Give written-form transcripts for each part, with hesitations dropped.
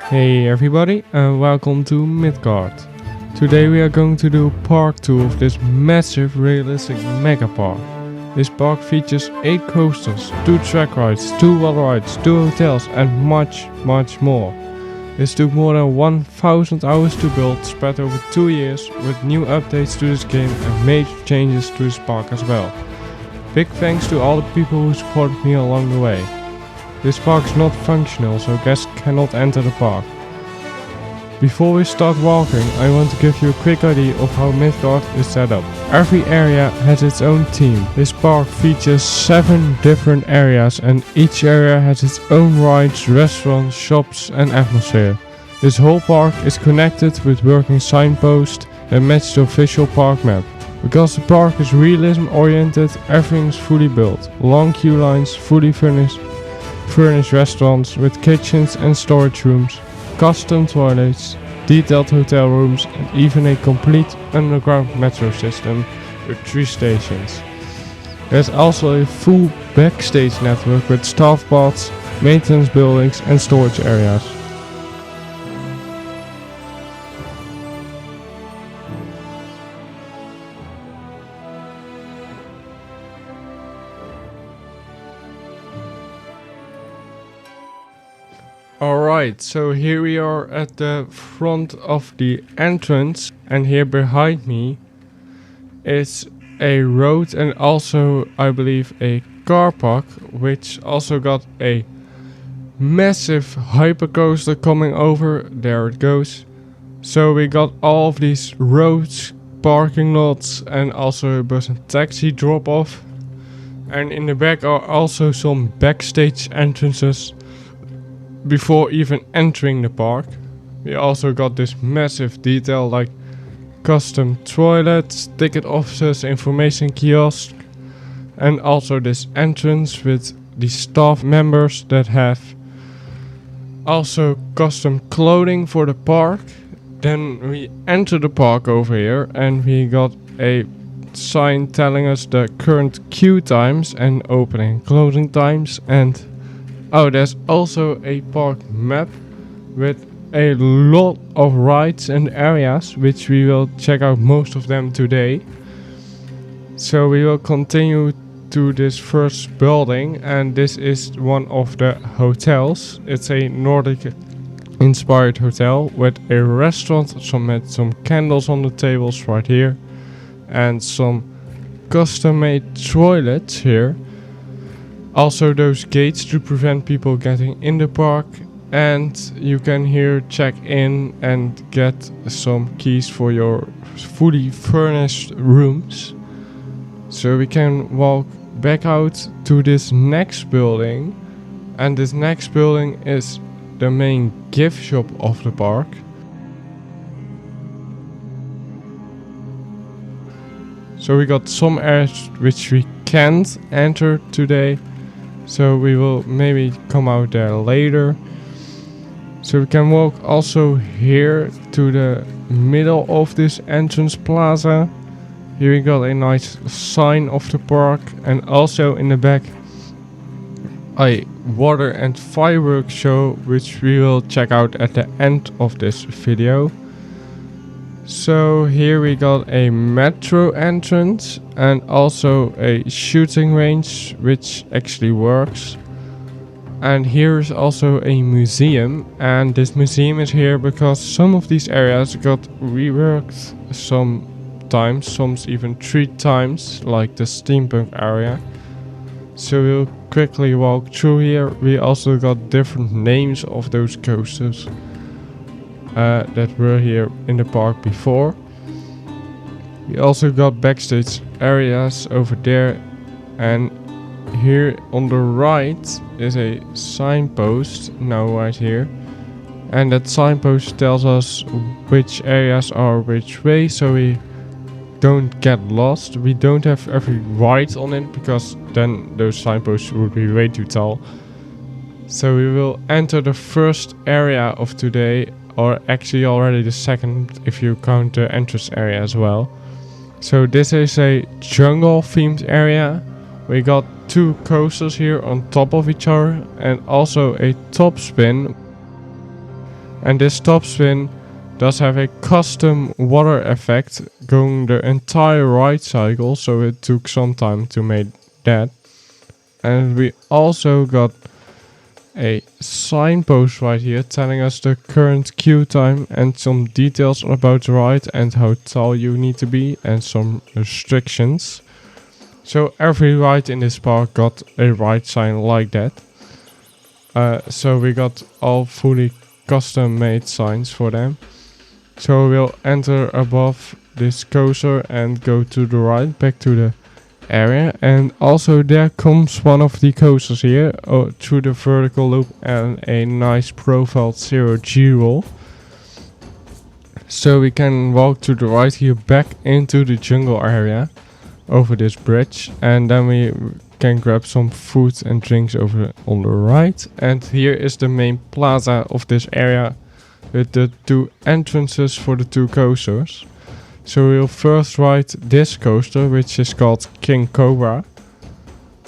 Hey everybody and welcome to Midgard. Today we are going to do part 2 of this massive realistic mega park. This park features 8 coasters, 2 track rides, 2 water rides, 2 hotels and much more. This took more than 1000 hours to build, spread over 2 years, with new updates to this game and major changes to this park as well. Big thanks to all the people who supported me along the way. This park is not functional, so guests cannot enter the park. Before we start walking, I want to give you a quick idea of how Midgard is set up. Every area has its own theme. This park features 7 different areas and each area has its own rides, restaurants, shops and atmosphere. This whole park is connected with working signposts that match the official park map. Because the park is realism oriented, everything is fully built. Long queue lines, fully furnished restaurants with kitchens and storage rooms, custom toilets, detailed hotel rooms and even a complete underground metro system with 3 stations. There's also a full backstage network with staff pods, maintenance buildings and storage areas. Alright, so here we are at the front of the entrance and here behind me is a road and also I believe a car park, which also got a massive hypercoaster coming over. There it goes. So we got all of these roads, parking lots and also a bus and taxi drop off, and in the back are also some backstage entrances. Before even entering the park, we also got this massive detail like custom toilets, ticket offices, information kiosk, and also this entrance with the staff members that have also custom clothing for the park. Then we enter the park over here and we got a sign telling us the current queue times and opening and closing times, and there's also a park map with a lot of rides and areas, which we will check out most of them today. So we will continue to this first building, and this is one of the hotels. It's a Nordic inspired hotel with a restaurant, some candles on the tables right here and some custom made toilets here. Also those gates to prevent people getting in the park, and you can here check in and get some keys for your fully furnished rooms. So we can walk back out to this next building, and this next building is the main gift shop of the park. So we got some areas which we can't enter today, so we will maybe come out there later. So we can walk also here to the middle of this entrance plaza. Here we got a nice sign of the park, and also in the back a water and firework show, which we will check out at the end of this video. So here we got a metro entrance and also a shooting range, which actually works. And here is also a museum, and this museum is here because some of these areas got reworked sometimes, some even 3 times, like the steampunk area. So we'll quickly walk through here. We also got different names of those coasters that were here in the park before. We also got backstage areas over there, and here on the right is a signpost now right here, and that signpost tells us which areas are which way, so we don't get lost. We don't have every ride on it because then those signposts would be way too tall. So we will enter the first area of today, or actually already the second if you count the entrance area as well. So this is a jungle themed area. We got 2 coasters here on top of each other and also a top spin And this top spin does have a custom water effect going the entire ride cycle, so it took some time to make that. And we also got a signpost right here telling us the current queue time and some details about the ride and how tall you need to be and some restrictions. So every ride in this park got a ride sign like that. So we got all fully custom made signs for them. So we'll enter above this coaster and go to the right, back to the area. And also there comes one of the coasters here through the vertical loop and a nice profiled zero Gyro. So we can walk to the right here back into the jungle area over this bridge, and then we can grab some food and drinks over on the right. And here is the main plaza of this area with the two entrances for the two coasters. So we'll first ride this coaster, which is called King Cobra.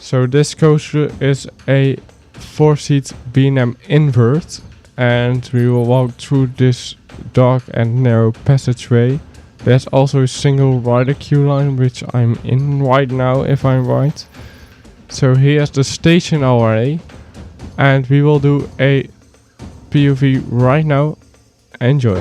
So this coaster is a 4-seat B&M Invert, and we will walk through this dark and narrow passageway. There's also a single rider queue line, which I'm in right now if I'm right. So here's the station already, and we will do a POV right now. Enjoy.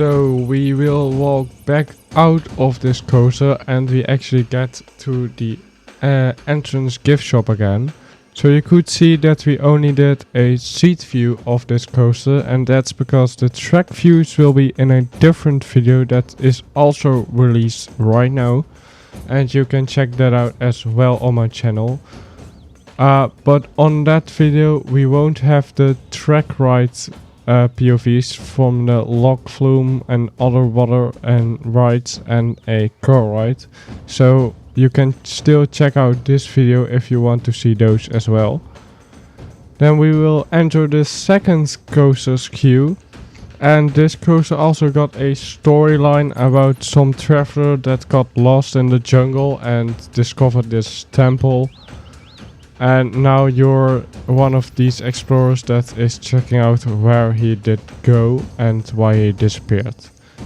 So we will walk back out of this coaster and we actually get to the entrance gift shop again. So you could see that we only did a seat view of this coaster, and that's because the track views will be in a different video that is also released right now, and you can check that out as well on my channel. But on that video we won't have the track rides POVs from the log flume and other water and rides and a car ride. So you can still check out this video if you want to see those as well. Then we will enter the second coaster's queue. And this coaster also got a storyline about some traveler that got lost in the jungle and discovered this temple. And now you're one of these explorers that is checking out where he did go and why he disappeared.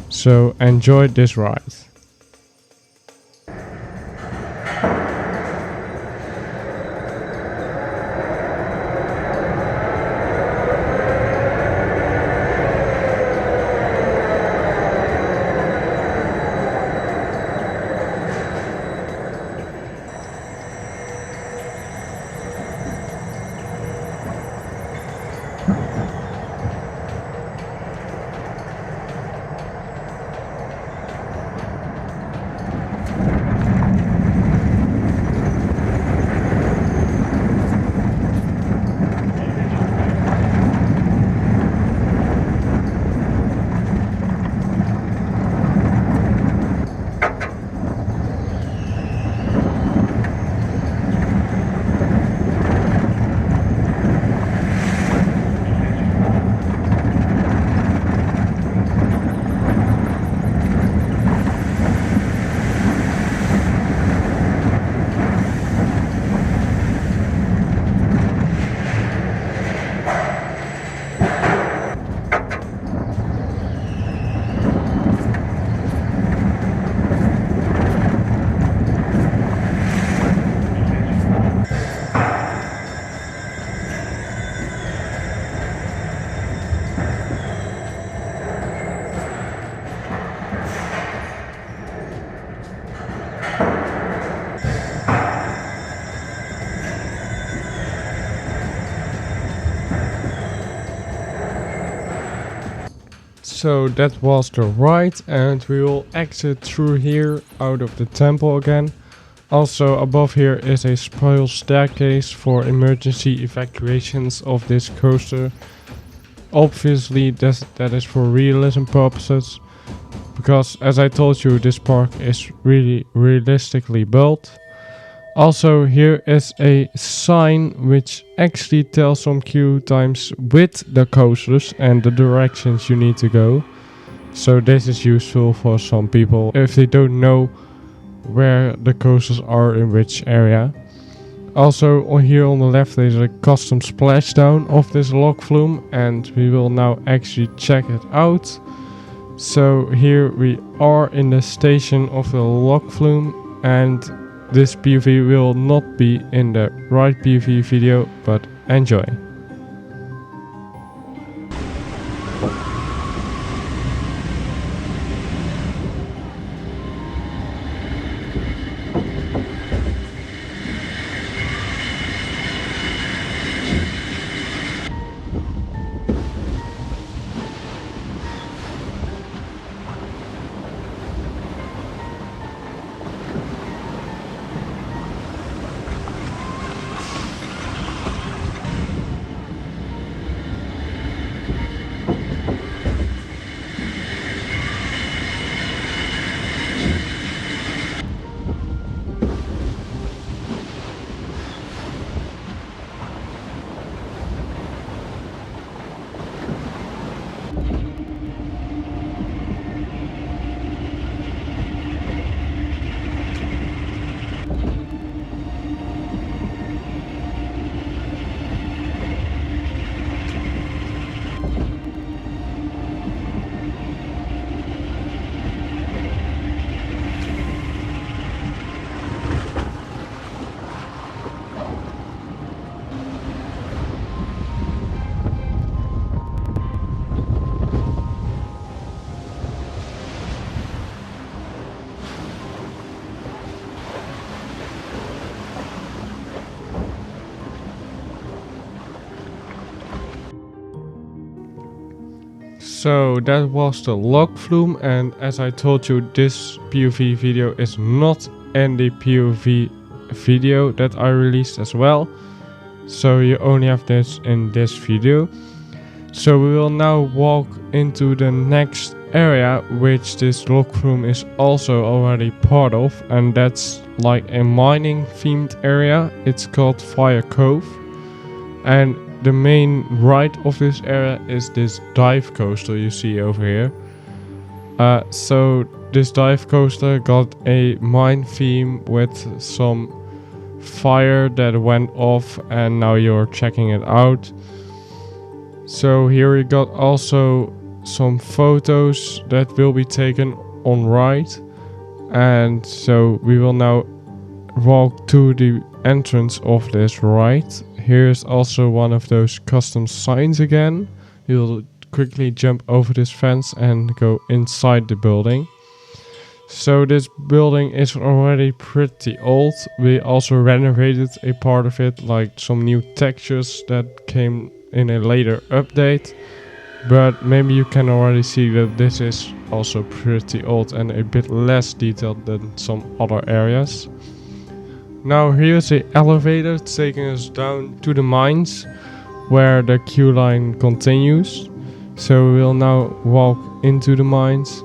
So enjoy this ride. So that was the ride, and we will exit through here out of the temple again. Also above here is a spiral staircase for emergency evacuations of this coaster. Obviously that is for realism purposes, because as I told you, this park is really realistically built. Also here is a sign which actually tells some queue times with the coasters and the directions you need to go. So this is useful for some people if they don't know where the coasters are in which area. Also here on the left there is a custom splashdown of this log flume, and we will now actually check it out. So here we are in the station of the log flume, and this POV will not be in the right POV video, but enjoy. So that was the log flume, and as I told you, this POV video is not in the POV video that I released as well. So you only have this in this video. So we will now walk into the next area, which this log flume is also already part of, and that's like a mining themed area. It's called Fire Cove, and the main ride of this area is this dive coaster you see over here. So this dive coaster got a mine theme with some fire that went off, and now you're checking it out. So here we got also some photos that will be taken on ride, and so we will now walk to the entrance of this ride. Here's also one of those custom signs again. We'll quickly jump over this fence and go inside the building. So this building is already pretty old. We also renovated a part of it, like some new textures that came in a later update. But maybe you can already see that this is also pretty old and a bit less detailed than some other areas. Now here's the elevator taking us down to the mines, where the queue line continues. So we will now walk into the mines,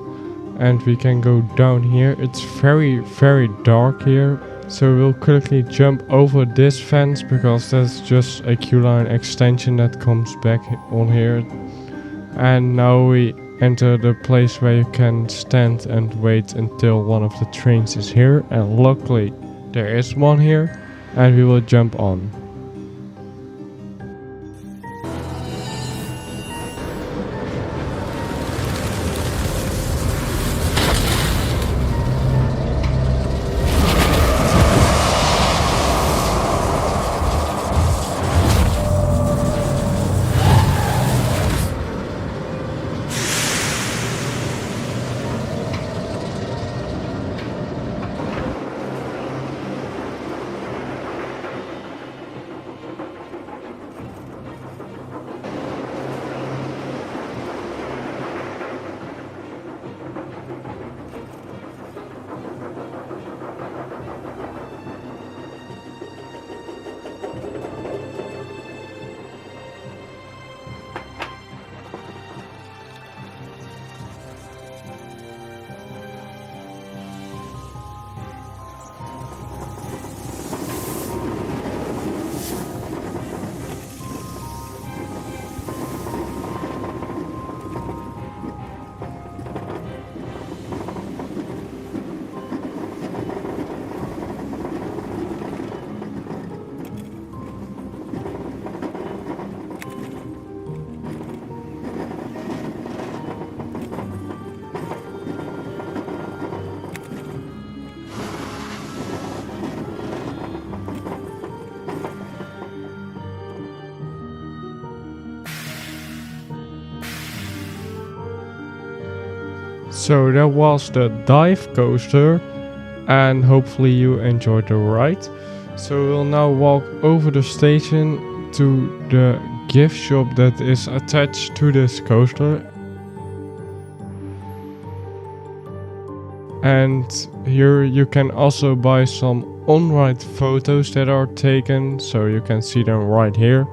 and we can go down here. It's very dark here, so we'll quickly jump over this fence, because that's just a queue line extension that comes back on here. And now we enter the place where you can stand and wait until one of the trains is here, and luckily there is one here, and we will jump on. So that was the dive coaster, and hopefully you enjoyed the ride. So we'll now walk over the station to the gift shop that is attached to this coaster. And here you can also buy some on-ride photos that are taken, so you can see them right here.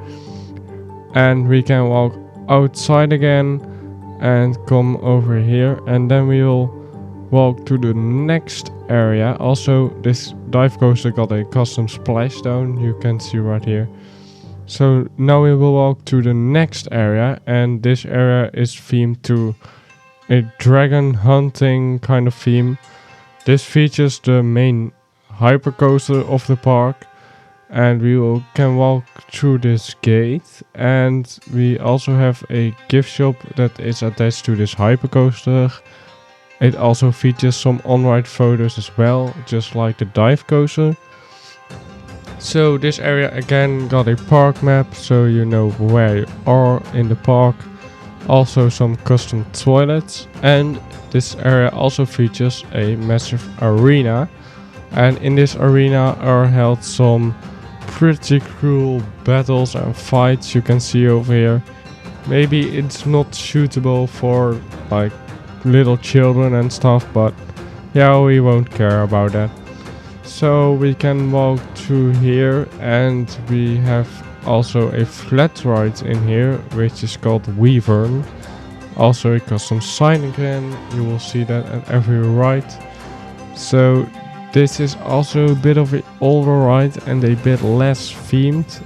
And we can walk outside again and come over here, and then we will walk to the next area. Also, this dive coaster got a custom splashdown, you can see right here. So now we will walk to the next area, and this area is themed to a dragon hunting kind of theme. This features the main hypercoaster of the park, and we can walk through this gate, and we also have a gift shop that is attached to this hypercoaster. It also features some on-ride photos as well, just like the dive coaster. So this area again got a park map, so you know where you are in the park. Also some custom toilets, and this area also features a massive arena, and in this arena are held some pretty cool battles and fights you can see over here. Maybe it's not suitable for like little children and stuff, but yeah, we won't care about that. So we can walk through here, and we have also a flat ride in here, which is called Wyvern. Also a custom sign again, you will see that at every ride. So this is also a bit of an older ride and a bit less themed.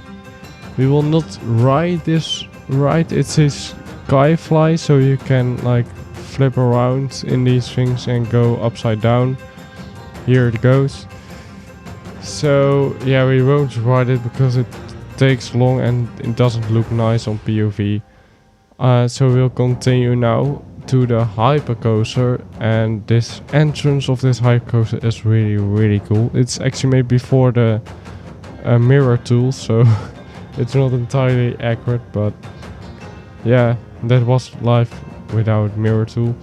We will not ride this ride, it's a skyfly, so you can like flip around in these things and go upside down. Here it goes. So yeah, we won't ride it because it takes long and it doesn't look nice on POV. So we'll continue now to the hypercoaster, and this entrance of this hypercoaster is really cool. It's actually made before the mirror tool, so it's not entirely accurate, but yeah, that was live without mirror tool.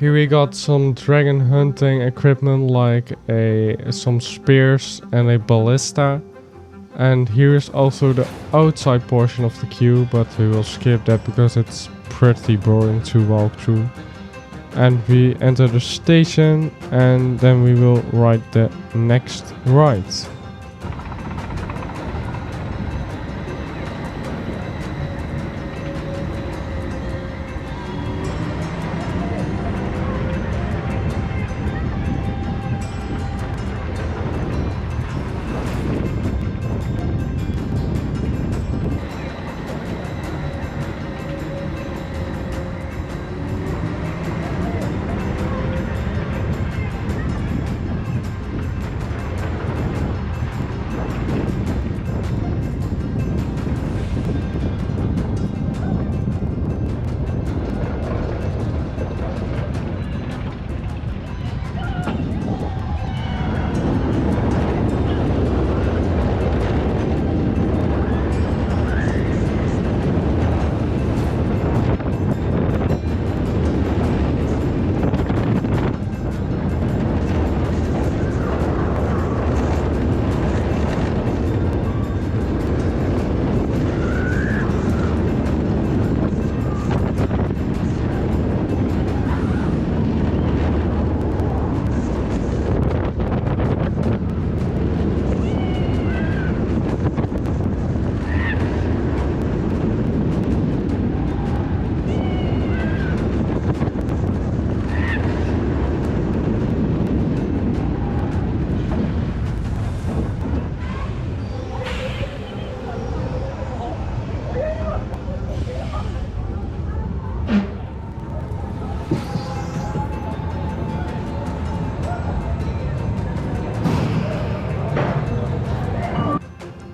Here we got some dragon hunting equipment like some spears and a ballista. And here's also the outside portion of the queue, but we will skip that because it's pretty boring to walk through. And we enter the station, and then we will ride the next ride.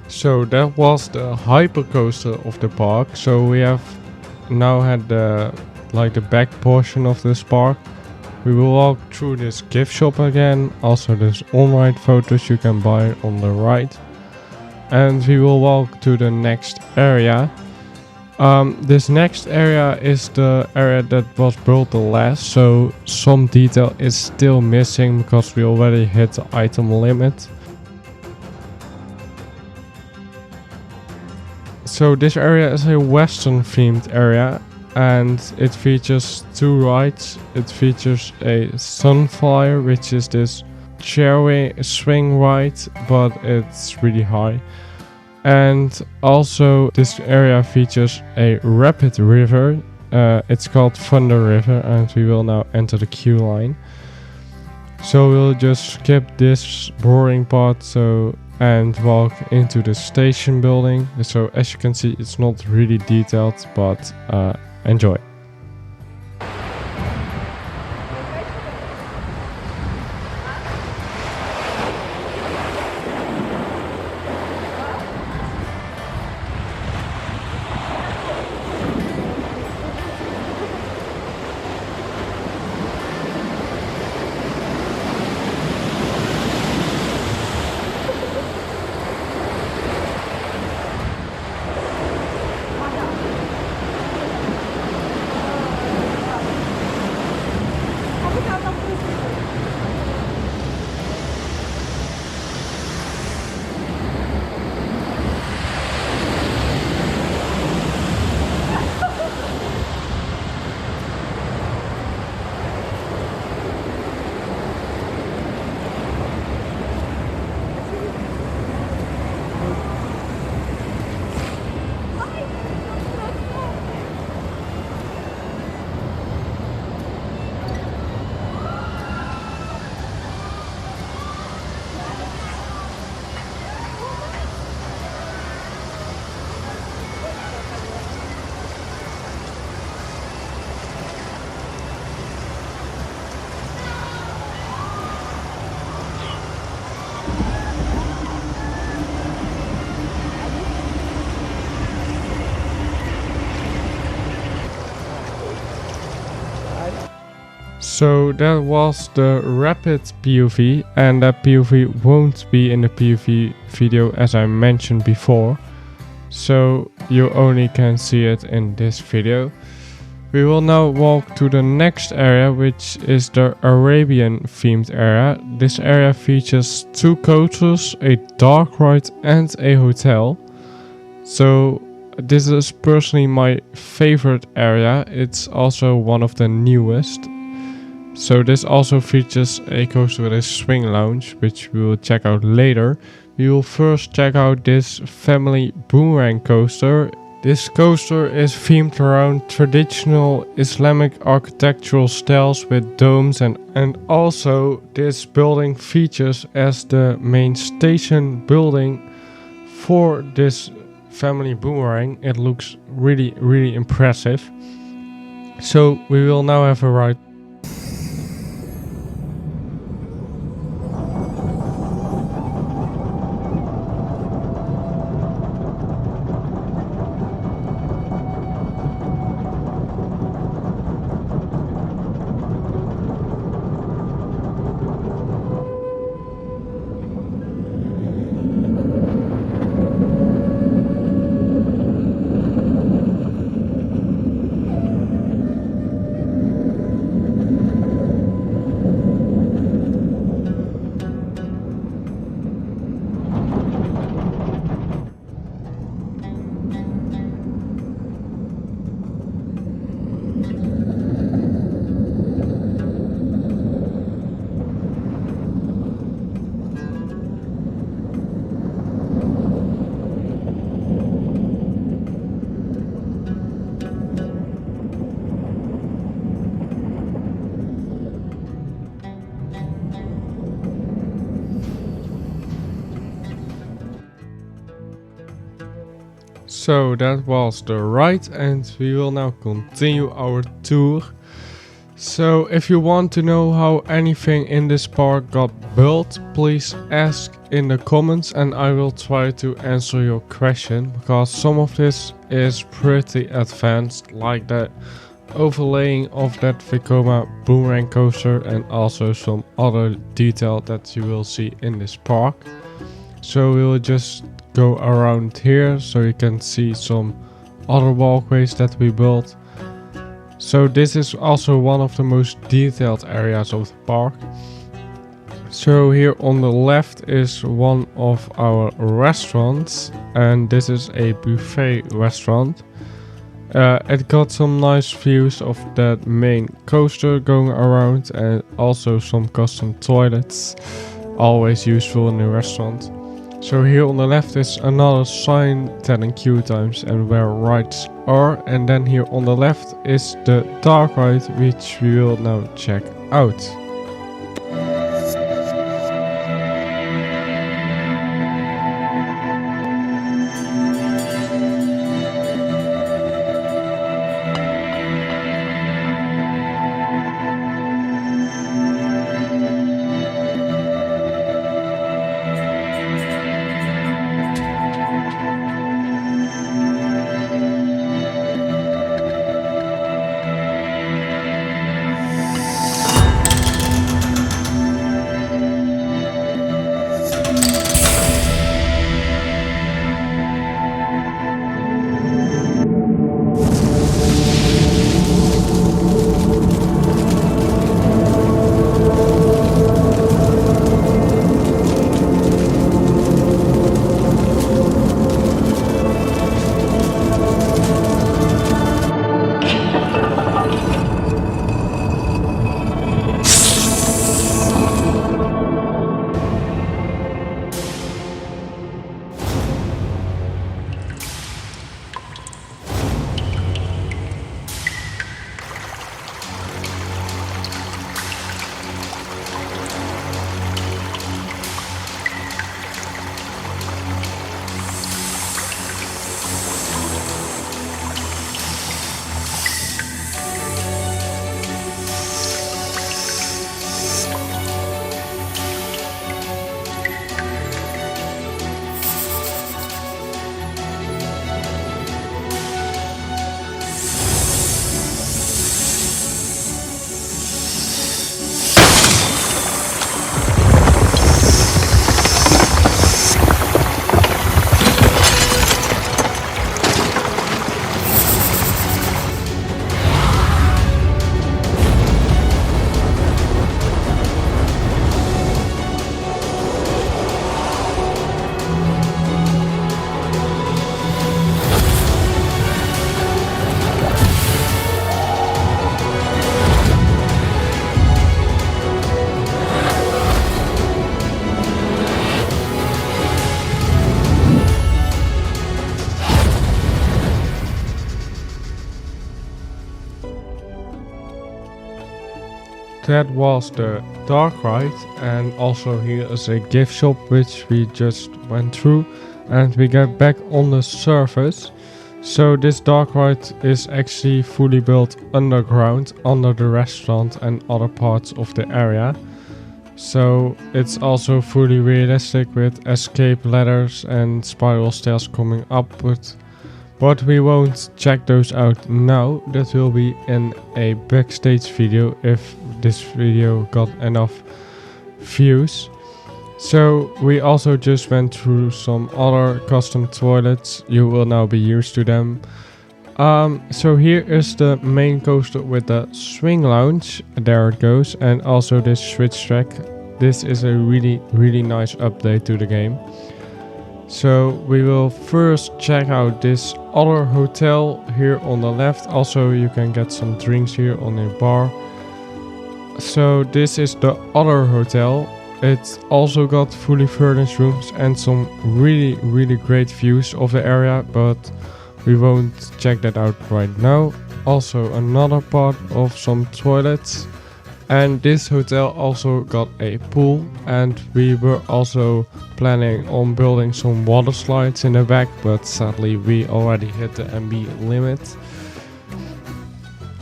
So that was the hypercoaster of the park. So we have now had the back portion of this park. We will walk through this gift shop again. Also there's on-ride photos you can buy on the right. And we will walk to the next area. This next area is the area that was built the last, so some detail is still missing because we already hit the item limit. So this area is a western themed area and it features two rides. It features a Sunflyer, which is this chairway swing ride, but it's really high. And also this area features a rapid river. It's called Thunder River and we will now enter the queue line. So we'll just skip this boring part and walk into the station building. So as you can see, it's not really detailed, but enjoy. So that was the rapid POV, and that POV won't be in the POV video as I mentioned before, so you only can see it in this video. We will now walk to the next area, which is the Arabian themed area. This area features two coasters, a dark ride and a hotel. So this is personally my favorite area. It's also one of the newest. So this also features a coaster with a swing lounge, which we will check out later. We will first check out this family Boomerang coaster. This coaster is themed around traditional Islamic architectural styles with domes, and also this building features as the main station building for this family Boomerang. It looks really impressive. So we will now have a ride. So that was the ride, and we will now continue our tour. So if you want to know how anything in this park got built, please ask in the comments and I will try to answer your question, because some of this is pretty advanced, like the overlaying of that Vekoma Boomerang coaster and also some other detail that you will see in this park. So we will just go around here so you can see some other walkways that we built. So this is also one of the most detailed areas of the park. So here on the left is one of our restaurants, and this is a buffet restaurant. It got some nice views of that main coaster going around, and also some custom toilets, always useful in a restaurant. So here on the left is another sign telling queue times and where rides are, and then here on the left is the dark ride, which we will now check out. That was the dark ride, and also here is a gift shop which we just went through, and we get back on the surface. So this dark ride is actually fully built underground under the restaurant and other parts of the area. So it's also fully realistic with escape ladders and spiral stairs coming upward. But we won't check those out now, that will be in a backstage video if this video got enough views. So we also just went through some other custom toilets, you will now be used to them. So here is the main coaster with the swing lounge, there it goes, and also this switch track. This is a really nice update to the game. So we will first check out this other hotel here on the left. Also you can get some drinks here on a bar. So this is the other hotel. It's also got fully furnished rooms and some really great views of the area, but we won't check that out right now. Also another part of some toilets. And this hotel also got a pool, and we were also planning on building some water slides in the back, but sadly we already hit the MB limit.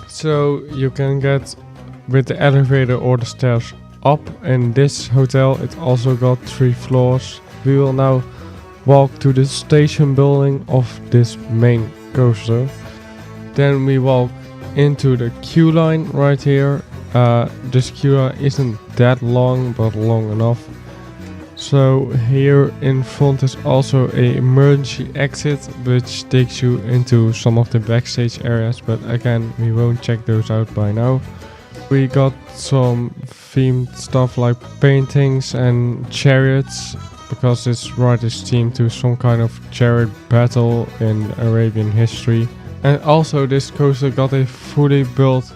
So you can get with the elevator or the stairs up in this hotel. It also got 3 floors. We will now walk to the station building of this main coaster. Then we walk into the queue line right here. This queue isn't that long, but long enough. So here in front is also a emergency exit which takes you into some of the backstage areas, but again we won't check those out by now. We got some themed stuff like paintings and chariots, because this ride is themed to some kind of chariot battle in Arabian history. And also this coaster got a fully built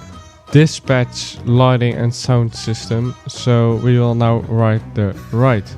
dispatch lighting and sound system, so we will now ride the ride.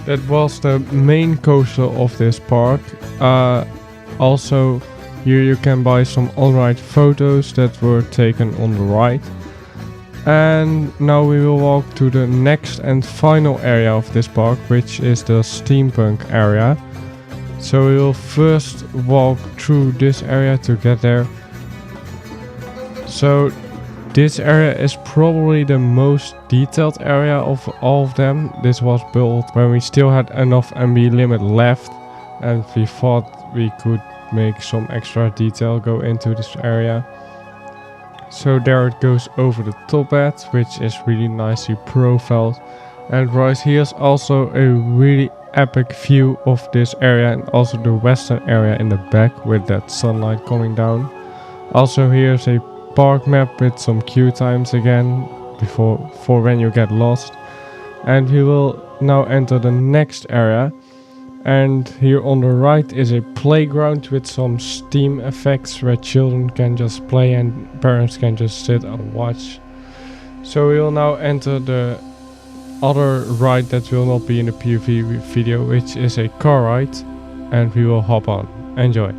That was the main coaster of this park. Also, here you can buy some on-ride photos that were taken on the ride. And now we will walk to the next and final area of this park, which is the steampunk area. So we will first walk through this area to get there. So this area is probably the most detailed area of all of them. This was built when we still had enough MB limit left, and we thought we could make some extra detail go into this area. So there it goes over the top at, which is really nicely profiled. And right here is also a really epic view of this area, and also the western area in the back with that sunlight coming down. Also here's a park map with some queue times again for when you get lost. And we will now enter the next area, and here on the right is a playground with some steam effects where children can just play and parents can just sit and watch. So we will now enter the other ride that will not be in the POV video, which is a car ride, and we will hop on. Enjoy.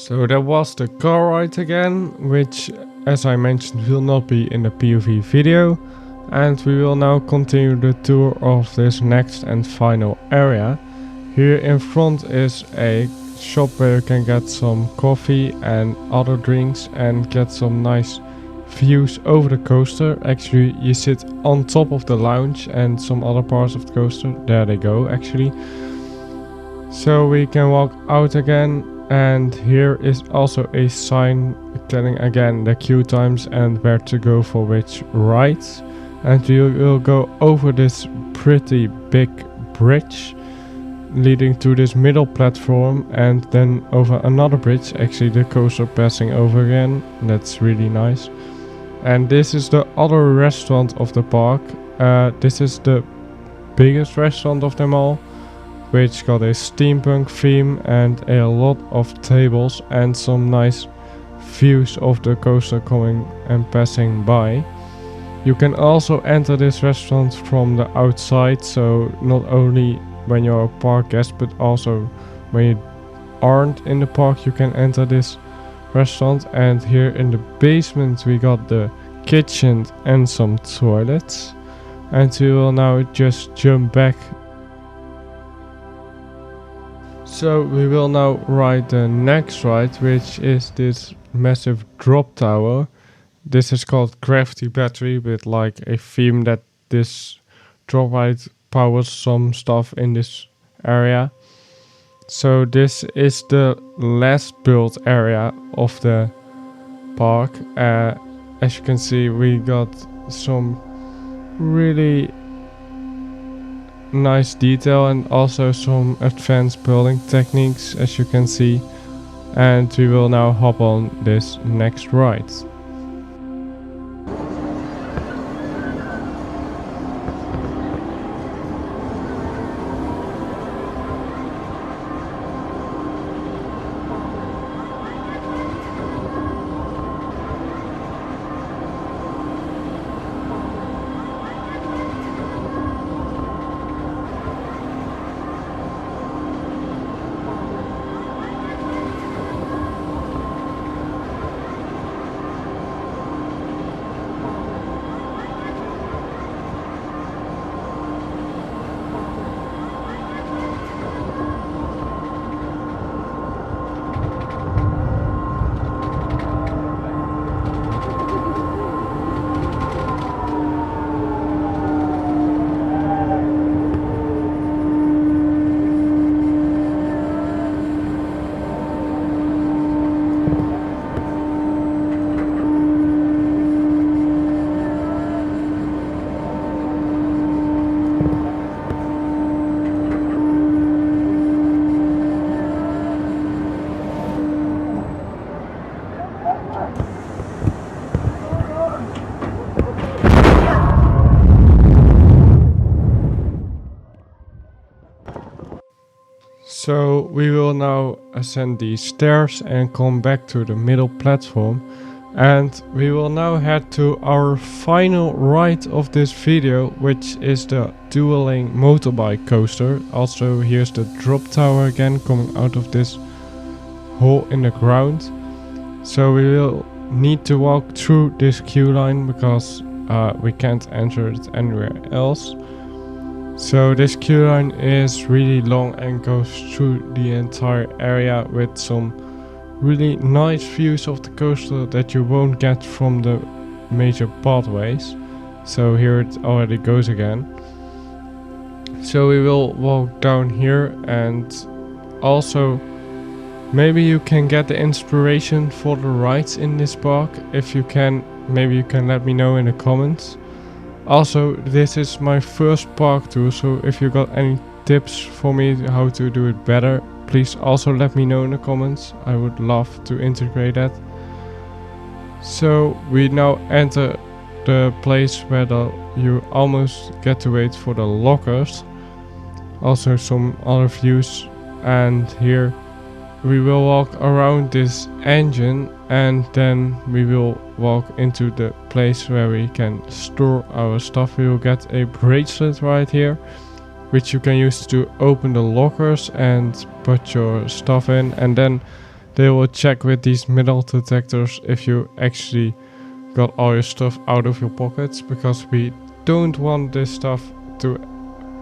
So that was the car ride again, which as I mentioned will not be in the POV video. And we will now continue the tour of this next and final area. Here in front is a shop where you can get some coffee and other drinks and get some nice views over the coaster. Actually you sit on top of the lounge and some other parts of the coaster. There they go actually. So we can walk out again, and here is also a sign telling again the queue times and where to go for which rides. And we will go over this pretty big bridge leading to this middle platform, and then over another bridge, actually the coaster passing over again. That's really nice. And this is the other restaurant of the park. This is the biggest restaurant of them all, which got a steampunk theme and a lot of tables and some nice views of the coaster coming and passing by. You can also enter this restaurant from the outside, so not only when you're a park guest but also when you aren't in the park you can enter this restaurant. And here in the basement we got the kitchen and some toilets, and we will now just jump back. So we will now ride the next ride, which is this massive drop tower. This is called Gravity Battery, with like a theme that this drop ride powers some stuff in this area. So this is the last built area of the park. As you can see, we got some really nice detail and also some advanced building techniques, as you can see. And we will now hop on this next ride. So we will now ascend these stairs and come back to the middle platform, and we will now head to our final ride of this video, which is the dueling motorbike coaster. Also here's the drop tower again coming out of this hole in the ground. So we will need to walk through this queue line because we can't enter it anywhere else. So this queue line is really long and goes through the entire area with some really nice views of the coaster that you won't get from the major pathways. So here it already goes again. So we will walk down here, and also maybe you can get the inspiration for the rides in this park. If you can, maybe you can let me know in the comments. Also, this is my first park tour, so if you got any tips for me how to do it better, please also let me know in the comments. I would love to integrate that. So we now enter the place where you almost get to wait for the lockers. Also some other views, and here we will walk around this engine, and then we will walk into the place where we can store our stuff. We will get a bracelet right here, which you can use to open the lockers and put your stuff in. And then they will check with these metal detectors if you actually got all your stuff out of your pockets, because we don't want this stuff to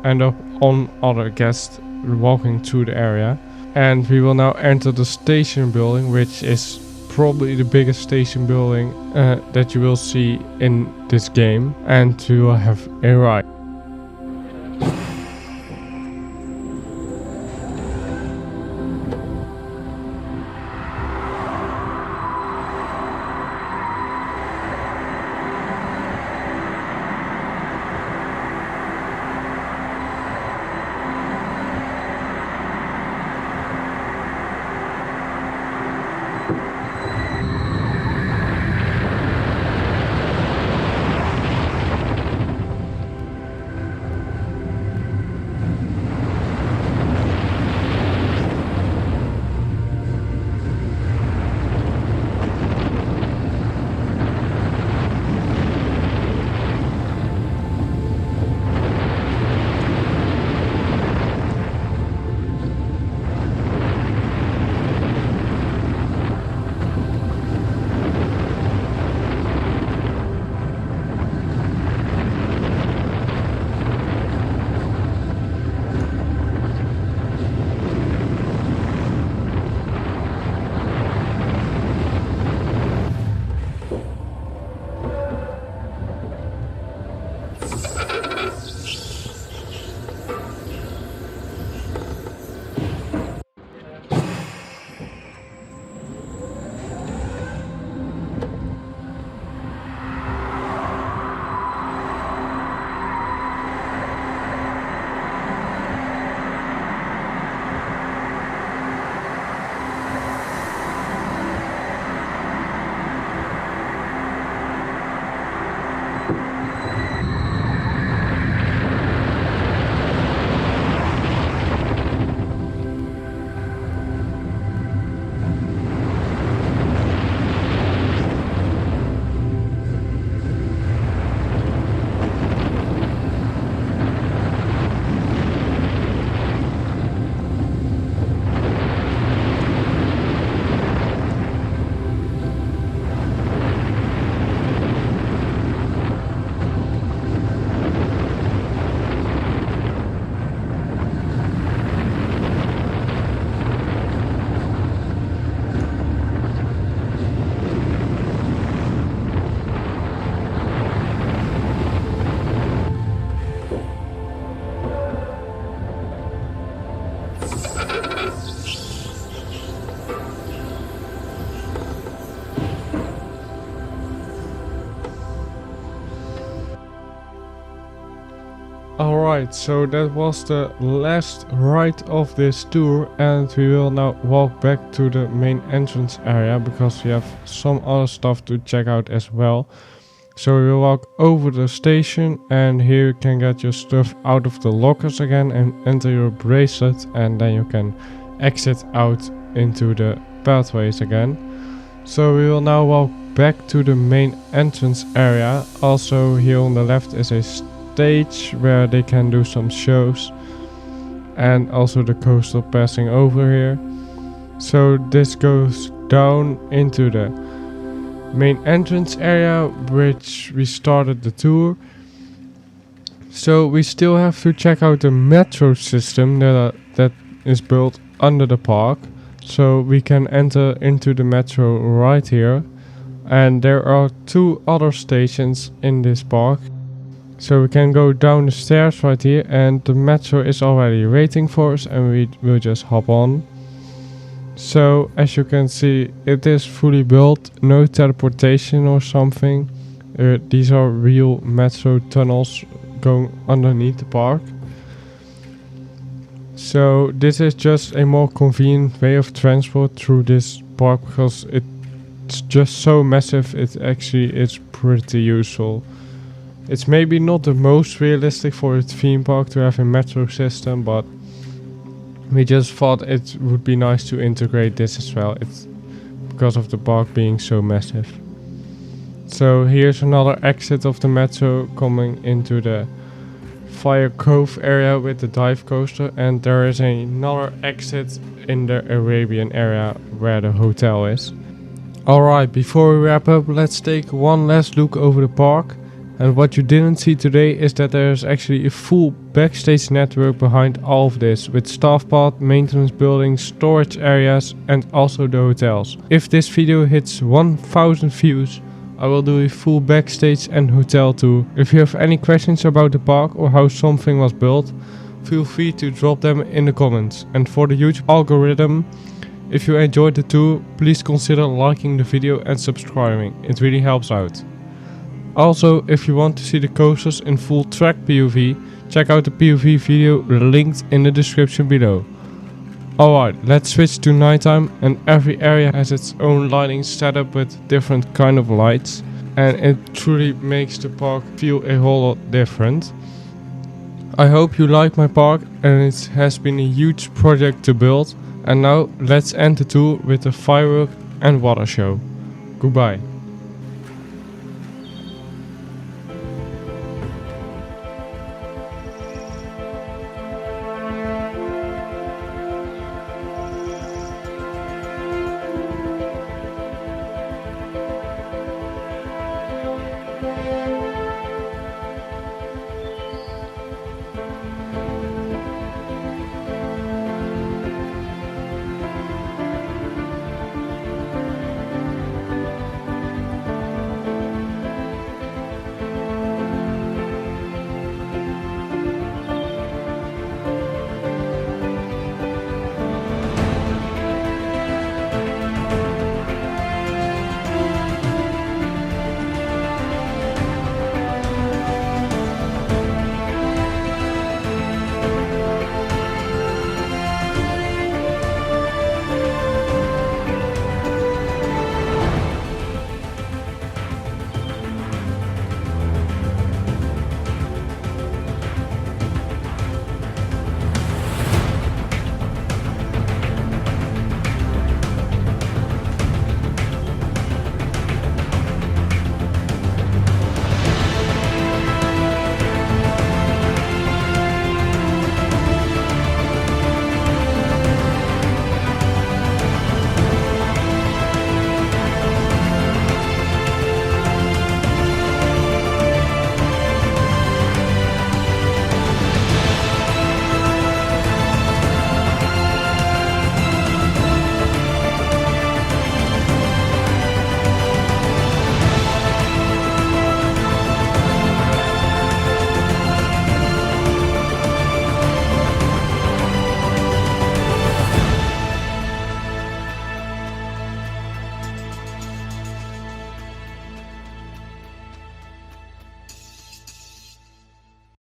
end up on other guests walking through the area. And we will now enter the station building, which is probably the biggest station building that you will see in this game, and we will have a ride. Alright, so that was the last ride of this tour, and we will now walk back to the main entrance area because we have some other stuff to check out as well. So we will walk over the station, and here you can get your stuff out of the lockers again and enter your bracelet, and then you can exit out into the pathways again. So we will now walk back to the main entrance area. Also here on the left is a stage where they can do some shows, and also the coastal passing over here. So this goes down into the main entrance area, which we started the tour. So we still have to check out the metro system that is built under the park. So we can enter into the metro right here, and there are 2 other stations in this park. So we can go down the stairs right here, and the metro is already waiting for us, and we will just hop on. So as you can see, it is fully built, no teleportation or something. These are real metro tunnels going underneath the park. So this is just a more convenient way of transport through this park, because it's just so massive. It actually is pretty useful. It's maybe not the most realistic for a theme park to have a metro system, but we just thought it would be nice to integrate this as well. It's because of the park being so massive. So here's another exit of the metro coming into the Fire Cove area with the dive coaster, and there is another exit in the Arabian area where the hotel is. Alright, before we wrap up, let's take one last look over the park. And what you didn't see today is that there's actually a full backstage network behind all of this, with staff pod, maintenance buildings, storage areas and also the hotels. If this video hits 1000 views, I will do a full backstage and hotel tour. If you have any questions about the park or how something was built, feel free to drop them in the comments. And for the YouTube algorithm, if you enjoyed the tour, please consider liking the video and subscribing, it really helps out. Also, if you want to see the coasters in full track POV, check out the POV video linked in the description below. Alright, let's switch to nighttime, and every area has its own lighting setup with different kind of lights, and it truly makes the park feel a whole lot different. I hope you like my park, and it has been a huge project to build, and now let's end the tour with the firework and water show. Goodbye.